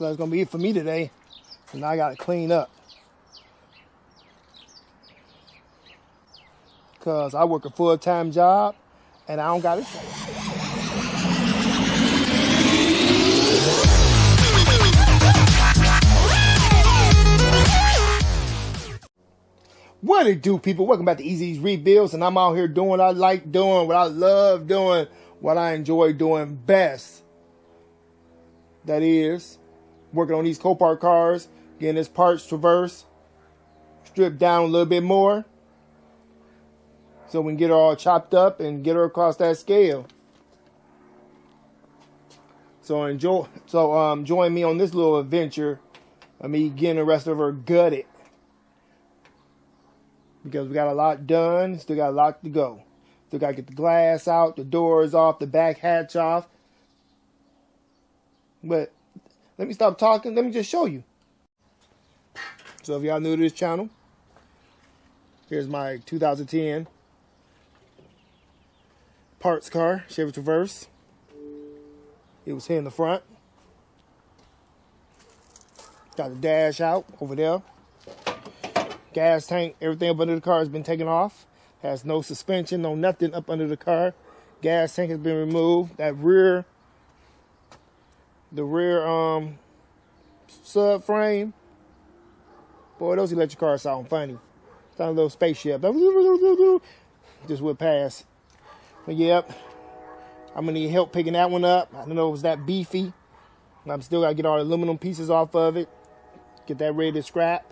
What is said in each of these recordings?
So that's gonna be it for me today. And now I gotta clean up. Cause I work a full-time job and I don't got it. What it do, people? Welcome back to Easy's Rebuilds, and I'm out here doing what I like doing, what I love doing, what I enjoy doing best. That is working on these Copart cars, getting this parts traverse stripped down a little bit more, so we can get her all chopped up and get her across that scale. So join me on this little adventure of me getting the rest of her gutted. Because we got a lot done, still got a lot to go. Still got to get the glass out, the doors off, the back hatch off. But let me stop talking, let me just show you. So if y'all new to this channel, here's my 2010 parts car, Chevy Traverse. It was here in the front. Got the dash out over there. Gas tank, everything up under the car has been taken off. Has no suspension, no nothing up under the car. Gas tank has been removed. That the rear subframe. Boy, those electric cars sound funny. Sound a little spaceship. Just went past. But yep, I'm gonna need help picking that one up. I don't know if it was that beefy. I'm still gotta get all the aluminum pieces off of it. Get that ready to scrap.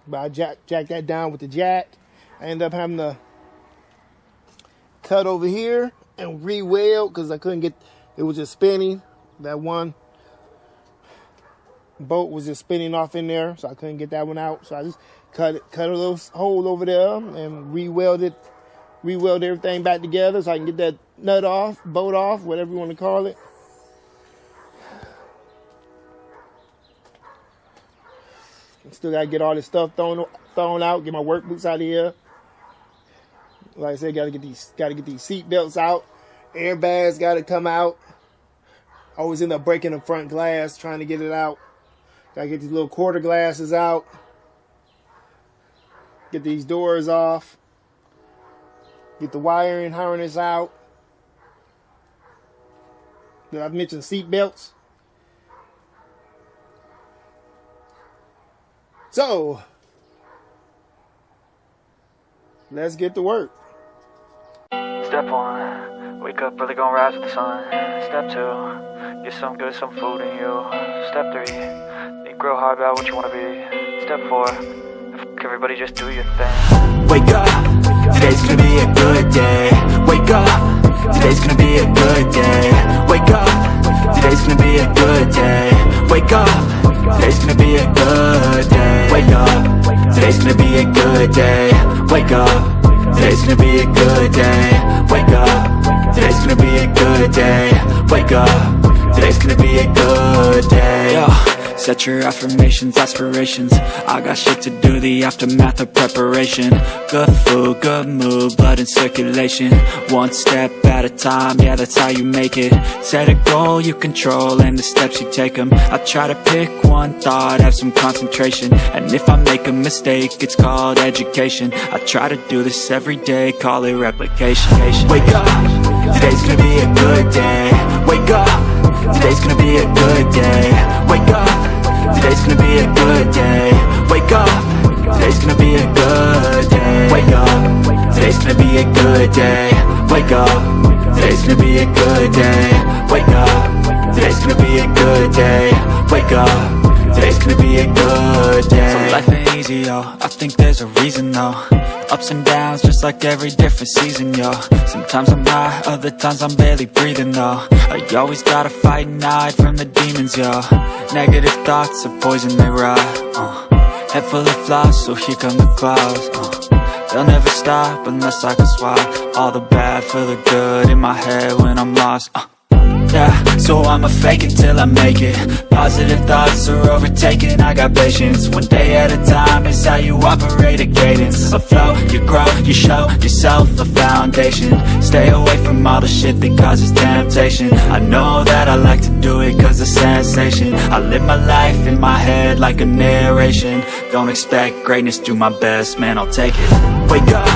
But I jack that down with the jack. I ended up having to cut over here and re-weld because I couldn't get, it was just spinning. That one bolt was just spinning off in there, so I couldn't get that one out. So I just cut a little hole over there and re-welded everything back together so I can get that nut off, bolt off, whatever you want to call it. Still gotta get all this stuff thrown out. Get my work boots out of here. Like I said, gotta get these seat belts out. Airbags gotta come out. I always end up breaking the front glass trying to get it out. Gotta get these little quarter glasses out. Get these doors off. Get the wiring harness out. Did I mention seat belts? So, let's get to work. Step 1, wake up early, gonna rise with the sun. Step 2, get some good, some food in you. Step 3, think real hard about what you wanna be. Step 4, fuck everybody, just do your thing. Wake up, today's gonna be a good day. Wake up, today's gonna be a good day. Wake up, today's gonna be a good day. Wake up, today's gonna be a good day. Wake up, today's gonna be a good day. Wake up, today's gonna be a good day. Wake up, today's gonna be a good day. Wake up, today's gonna be a good day. Yo, set your affirmations, aspirations. I got shit to do, the aftermath of preparation. Good food, good mood, blood in circulation. One step at a time, yeah, that's how you make it. Set a goal you control and the steps you take them. I try to pick one thought, have some concentration. And if I make a mistake, it's called education. I try to do this every day, call it replication. Wake up, today's gonna be a good day. Wake up, today's gonna be a good day. Wake up, today's gonna be a good day. Wake up, today's gonna be a good day. Wake up, today's gonna be a good day. Wake up, today's gonna be a good day. Wake up, today's gonna be a good day. Wake up, today's gonna be a good day. So life ain't easy, yo, I think there's a reason though. Ups and downs, just like every different season, yo. Sometimes I'm high, other times I'm barely breathing, though. I always gotta fight and hide from the demons, yo. Negative thoughts are poison, they rot. Head full of flies, so here come the clouds. They'll never stop unless I can swap all the bad for the good in my head when I'm lost. Yeah, so I'ma fake it till I make it. Positive thoughts are overtaken, I got patience. One day at a time is how you operate a cadence. A flow, you grow, you show yourself a foundation. Stay away from all the shit that causes temptation. I know that I like to do it cause is a sensation. I live my life in my head like a narration. Don't expect greatness, do my best, man, I'll take it. Wake up,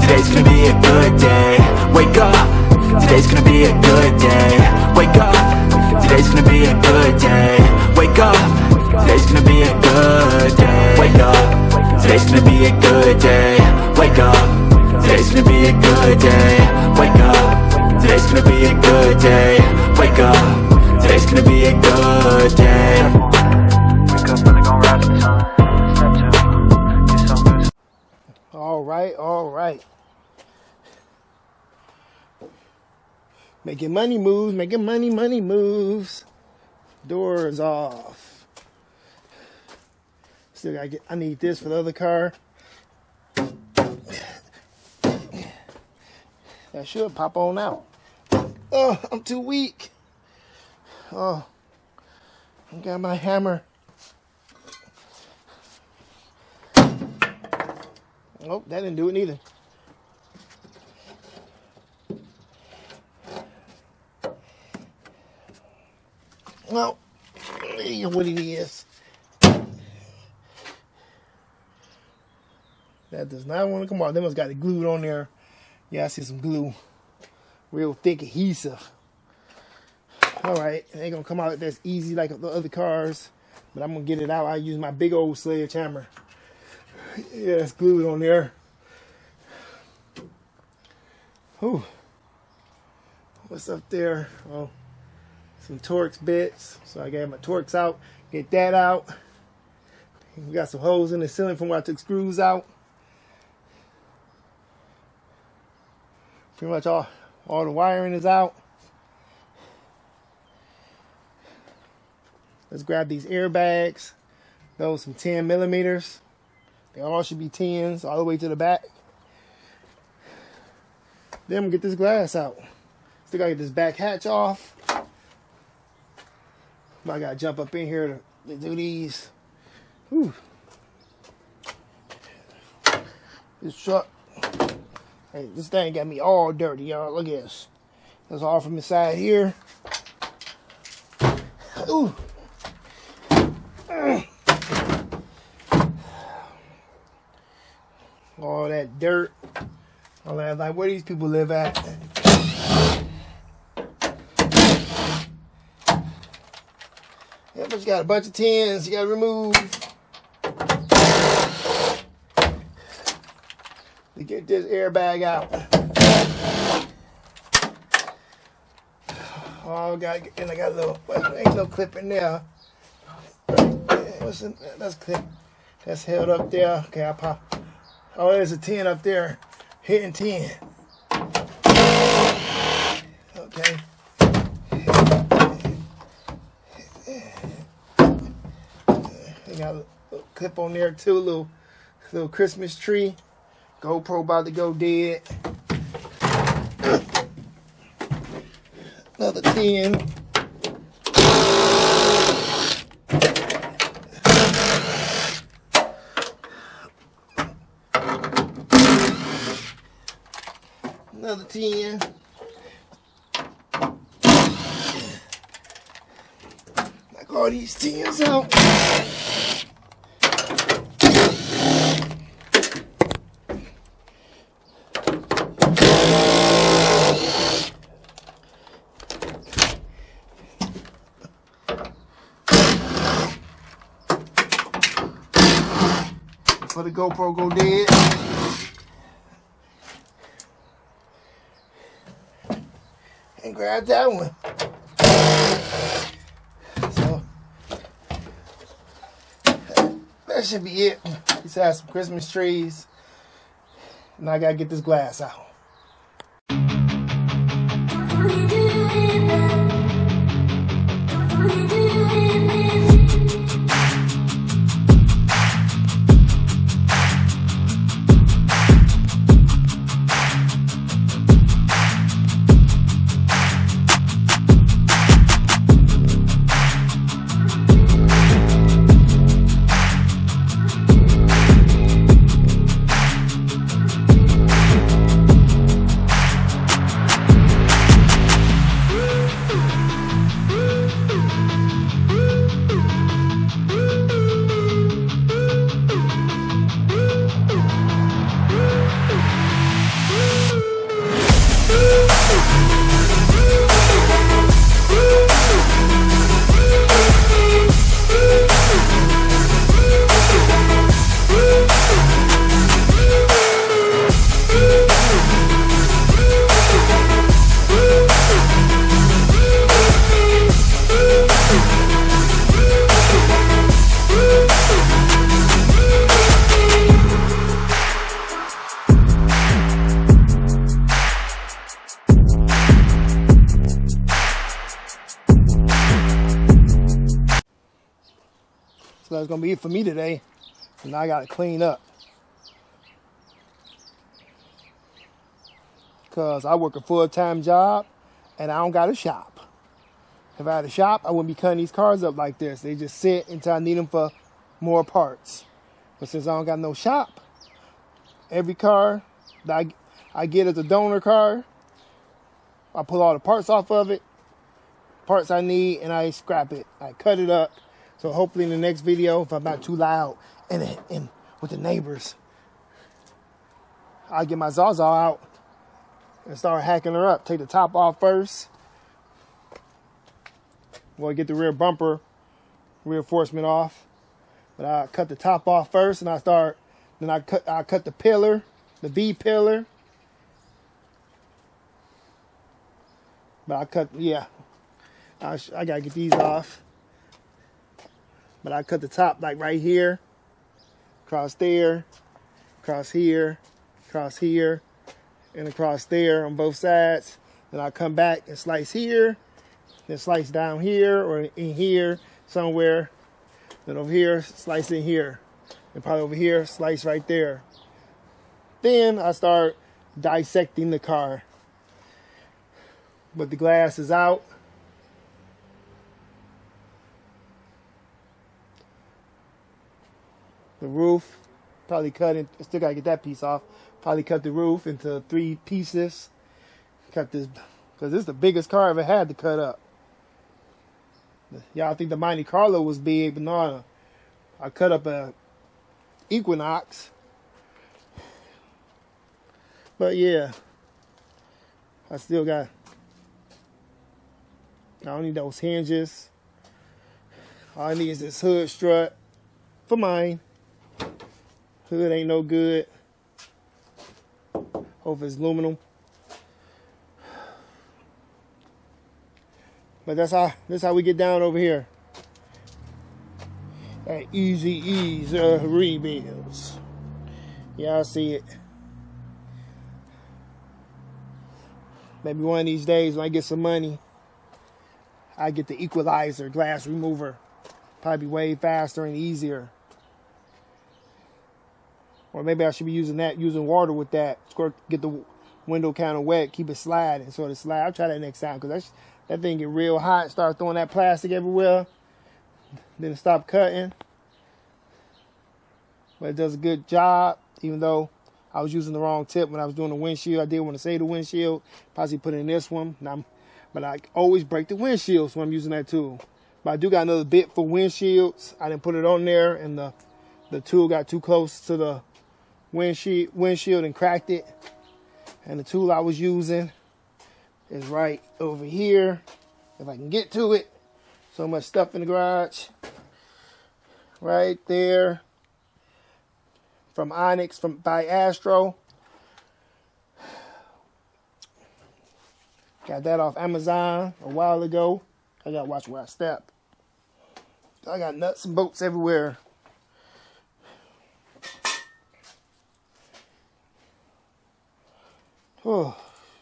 today's gonna be a good day. Wake up, today's gonna be a good day. Wake up, today's gonna be a good day. Wake up, today's gonna be a good day. Wake up, today's gonna be a good day. Wake up, today's gonna be a good day. Wake up, today's gonna be a good day. Wake up, today's gonna be a good day. Wake up, really gonna rise with the sun. Step two, get some good. All right. Making money moves. Doors off. Still gotta get, I need this for the other car. That should pop on out. Oh, I'm too weak. Oh, I got my hammer. Oh, that didn't do it neither. Well, what it is. That does not want to come off. They must got it glued on there. Yeah, I see some glue. Real thick adhesive. Alright, it ain't gonna come out that's easy like the other cars. But I'm gonna get it out. I use my big old sledgehammer. Yeah, it's glued on there. Whew. What's up there? Oh, some Torx bits. So I got my Torx out. Get that out. We got some holes in the ceiling from where I took screws out. Pretty much all the wiring is out. Let's grab these airbags. Those some 10 millimeters. They all should be 10s all the way to the back. Then we'll get this glass out. Still gotta get this back hatch off. I gotta jump up in here to do these. Whew. This truck. Hey, this thing got me all dirty, y'all. Look at this. That's all from inside here. Ooh. All that dirt. All that, like, where these people live at. Yeah, but you got a bunch of tins you gotta remove. To get this airbag out. Oh, and I got a little, well, ain't no clip in there. What's in, that's clip. That's held up there. Okay, I'll pop. Oh, there's a 10 up there. Hitting 10. Okay. I got a little clip on there too, little Christmas tree. GoPro about to go dead. Another 10. Another 10. Knock all these 10s out. For the GoPro go dead. And grab that one. So that should be it. Just have some Christmas trees. Now I gotta get this glass out. So that's gonna be it for me today. And now I gotta clean up. Cause I work a full-time job and I don't got a shop. If I had a shop, I wouldn't be cutting these cars up like this. They just sit until I need them for more parts. But since I don't got no shop, every car that I get as a donor car, I pull all the parts off of it, parts I need, and I scrap it. I cut it up. So hopefully in the next video, if I'm not too loud and with the neighbors, I'll get my Zawzaw out and start hacking her up. Take the top off first. Well, get the rear bumper reinforcement off. But I cut the top off first, and I cut the pillar, the V pillar. But I gotta get these off. But I cut the top like right here, across there, across here, and across there on both sides. Then I come back and slice here, then slice down here or in here somewhere. Then over here, slice in here. And probably over here, slice right there. Then I start dissecting the car. But the glass is out. The roof, probably cut it. Still gotta get that piece off. Probably cut the roof into 3 pieces. Cut this, because this is the biggest car I ever had to cut up. Y'all think the Monte Carlo was big, but no. I cut up a Equinox. But yeah, I still got, I don't need those hinges. All I need is this hood strut for mine. Hood ain't no good. Hope it's aluminum. But that's how we get down over here. At Easy Ease Rebuilds. Y'all see it. Maybe one of these days when I get some money, I get the equalizer, glass remover. Probably be way faster and easier. Or maybe I should be using water with that. Get the window kind of wet, keep it sliding, sort of slide. I'll try that next time, because that thing get real hot, start throwing that plastic everywhere. Then it stop cutting. But it does a good job, even though I was using the wrong tip when I was doing the windshield. I did want to save the windshield, possibly put it in this one. But I always break the windshields when I'm using that tool. But I do got another bit for windshields. I didn't put it on there, and the tool got too close to the windshield and cracked it. And the tool I was using is right over here, if I can get to it. So much stuff in the garage. Right there. From Onyx, by Astro. Got that off Amazon a while ago. I gotta watch where I step. I got nuts and bolts everywhere. Oh,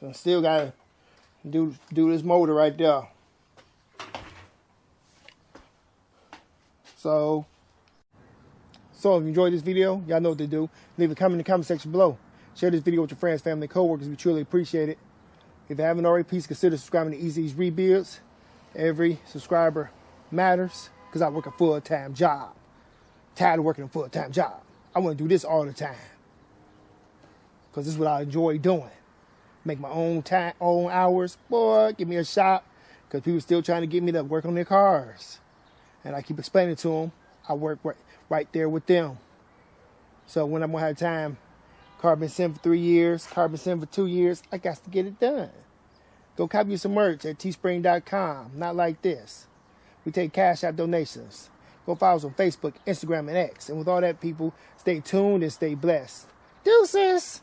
I still gotta do this motor right there. So if you enjoyed this video, y'all know what to do. Leave a comment in the comment section below. Share this video with your friends, family, co-workers. We truly appreciate it. If you haven't already, please consider subscribing to Easy's Rebuilds. Every subscriber matters, because I work a full-time job. Tired of working a full-time job. I want to do this all the time, because this is what I enjoy doing. Make my own time, own hours. Boy, give me a shop, because people still trying to get me to work on their cars. And I keep explaining to them, I work right there with them. So when I'm going to have time, car been sitting for 3 years, car been sitting for 2 years, I got to get it done. Go copy you some merch at teespring.com. Not like this. We take cash out donations. Go follow us on Facebook, Instagram, and X. And with all that, people, stay tuned and stay blessed. Deuces!